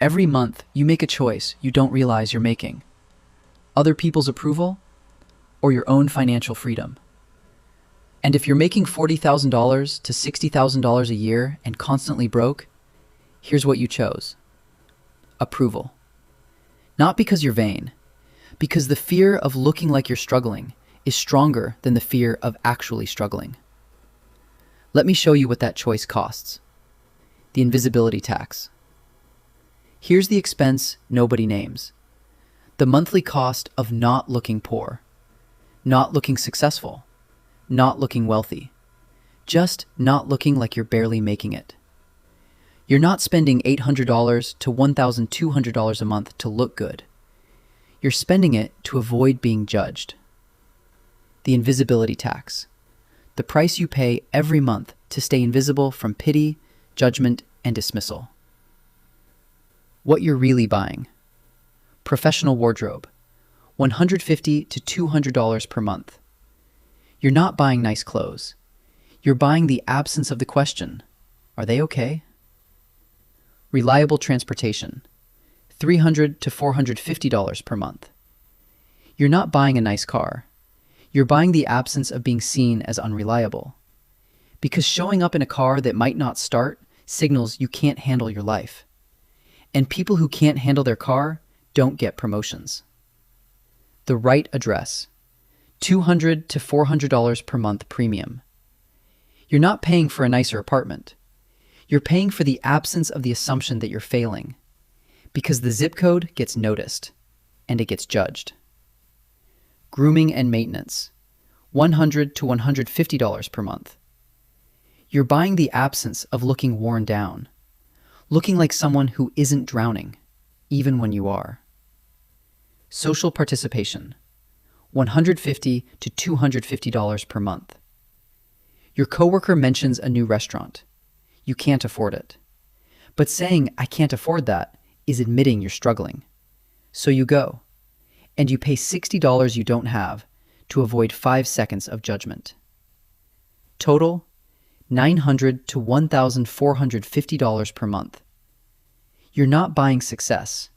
Every month, you make a choice you don't realize you're making. Other people's approval or your own financial freedom. And if you're making $40,000 to $60,000 a year and constantly broke, here's what you chose. Approval. Not because you're vain, because the fear of looking like you're struggling is stronger than the fear of actually struggling. Let me show you what that choice costs. The invisibility tax. Here's the expense nobody names. The monthly cost of not looking poor, not looking successful, not looking wealthy, just not looking like you're barely making it. You're not spending $800 to $1,200 a month to look good. You're spending it to avoid being judged. The invisibility tax. The price you pay every month to stay invisible from pity, judgment, and dismissal. What you're really buying. Professional wardrobe, $150 to $200 per month. You're not buying nice clothes. You're buying the absence of the question, are they okay? Reliable transportation, $300 to $450 per month. You're not buying a nice car. You're buying the absence of being seen as unreliable. Because showing up in a car that might not start signals you can't handle your life. And people who can't handle their car don't get promotions. The right address, $200 to $400 per month premium. You're not paying for a nicer apartment. You're paying for the absence of the assumption that you're failing, because the zip code gets noticed and it gets judged. Grooming and maintenance, $100 to $150 per month. You're buying the absence of looking worn down, looking like someone who isn't drowning, even when you are. Social participation, $150 to $250 per month. Your coworker mentions a new restaurant. You can't afford it. But saying, I can't afford that, is admitting you're struggling. So you go, and you pay $60 you don't have to avoid 5 seconds of judgment. Total, $900 to $1,450 per month. You're not buying success.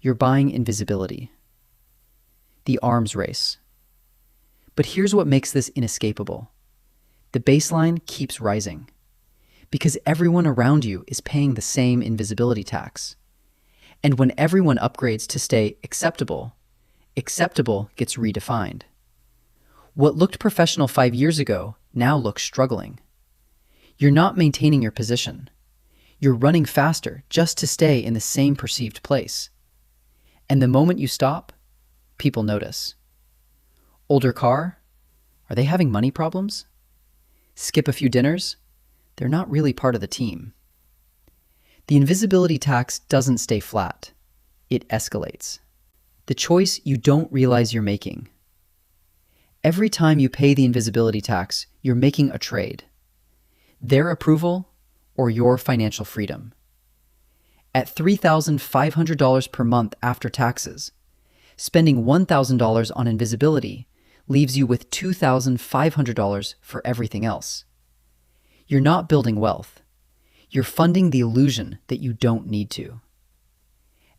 You're buying invisibility. The arms race. But here's what makes this inescapable. The baseline keeps rising, because everyone around you is paying the same invisibility tax. And when everyone upgrades to stay acceptable, acceptable gets redefined. What looked professional 5 years ago now looks struggling. You're not maintaining your position. You're running faster just to stay in the same perceived place. And the moment you stop, people notice. Older car? Are they having money problems? Skip a few dinners? They're not really part of the team. The invisibility tax doesn't stay flat. It escalates. The choice you don't realize you're making. Every time you pay the invisibility tax, you're making a trade. Their approval or your financial freedom. At $3,500 per month after taxes, spending $1,000 on invisibility leaves you with $2,500 for everything else. You're not building wealth. You're funding the illusion that you don't need to.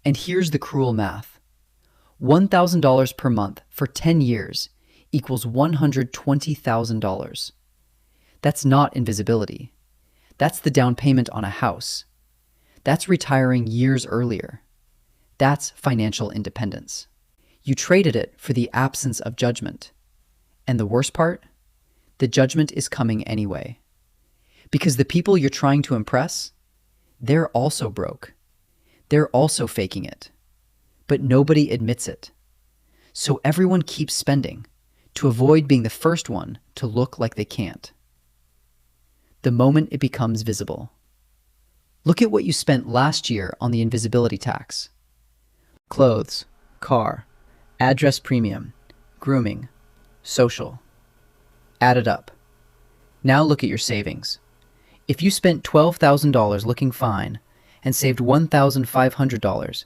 And here's the cruel math. $1,000 per month for 10 years equals $120,000. That's not invisibility. That's the down payment on a house. That's retiring years earlier. That's financial independence. You traded it for the absence of judgment. And the worst part? The judgment is coming anyway. Because the people you're trying to impress, they're also broke. They're also faking it. But nobody admits it. So everyone keeps spending to avoid being the first one to look like they can't. The moment it becomes visible. Look at what you spent last year on the invisibility tax. Clothes, car, address premium, grooming, social. Add it up. Now look at your savings. If you spent $12,000 looking fine and saved $1,500,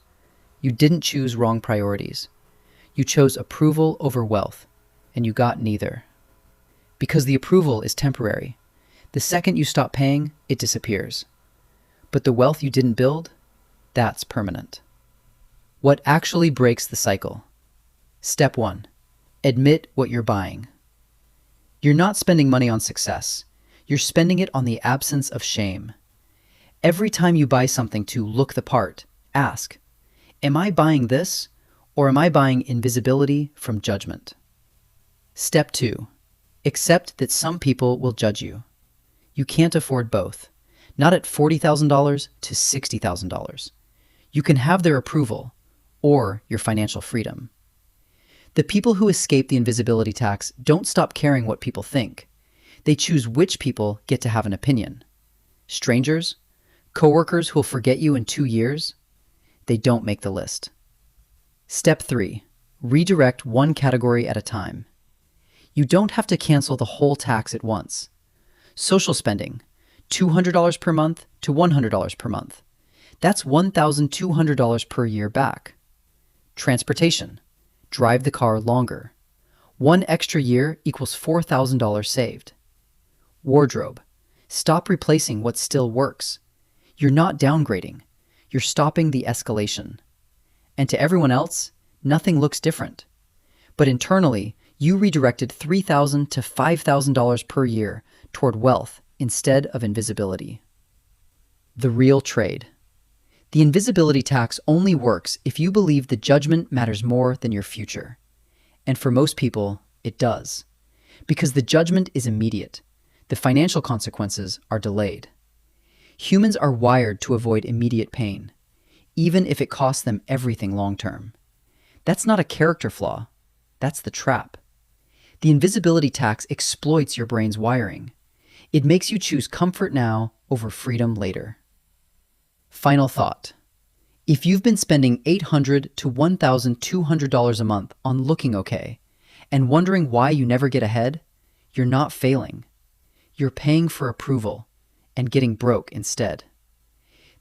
you didn't choose wrong priorities. You chose approval over wealth, and you got neither. Because the approval is temporary. The second you stop paying, it disappears. But the wealth you didn't build, That's permanent. What actually breaks the cycle? Step 1. Admit what you're buying. You're not spending money on success. You're spending it on the absence of shame. Every time you buy something to look the part, ask, am I buying this, or am I buying invisibility from judgment? Step 2. Accept that some people will judge you. You can't afford both, not at $40,000 to $60,000. You can have their approval or your financial freedom. The people who escape the invisibility tax don't stop caring what people think. They choose which people get to have an opinion. Strangers, coworkers who'll forget you in 2 years, they don't make the list. Step 3. Redirect one category at a time. You don't have to cancel the whole tax at once. Social spending, $200 per month to $100 per month. That's $1,200 per year back. Transportation, drive the car longer. 1 extra year equals $4,000 saved. Wardrobe, stop replacing what still works. You're not downgrading, you're stopping the escalation. And to everyone else, nothing looks different. But internally, you redirected $3,000 to $5,000 per year toward wealth instead of invisibility. The real trade. The invisibility tax only works if you believe the judgment matters more than your future. And for most people, it does. Because the judgment is immediate. The financial consequences are delayed. Humans are wired to avoid immediate pain, even if it costs them everything long-term. That's not a character flaw. That's the trap. The invisibility tax exploits your brain's wiring. It makes you choose comfort now over freedom later. Final thought. If you've been spending $800 to $1,200 a month on looking okay and wondering why you never get ahead, you're not failing. You're paying for approval and getting broke instead.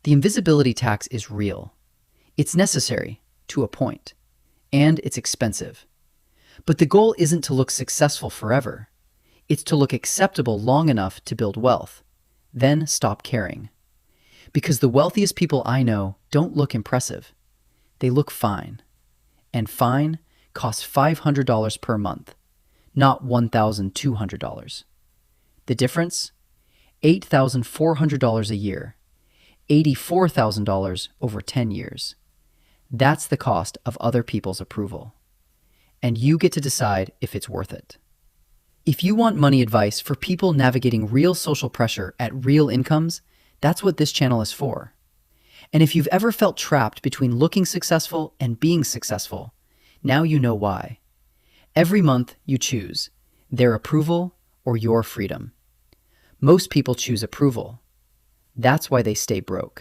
The invisibility tax is real. It's necessary to a point, and it's expensive. But the goal isn't to look successful forever. It's to look acceptable long enough to build wealth, then stop caring. Because the wealthiest people I know don't look impressive. They look fine. And fine costs $500 per month, not $1,200. The difference? $8,400 a year, $84,000 over 10 years. That's the cost of other people's approval. And you get to decide if it's worth it. If you want money advice for people navigating real social pressure at real incomes, that's what this channel is for. And if you've ever felt trapped between looking successful and being successful, now you know why. Every month you choose their approval or your freedom. Most people choose approval. That's why they stay broke.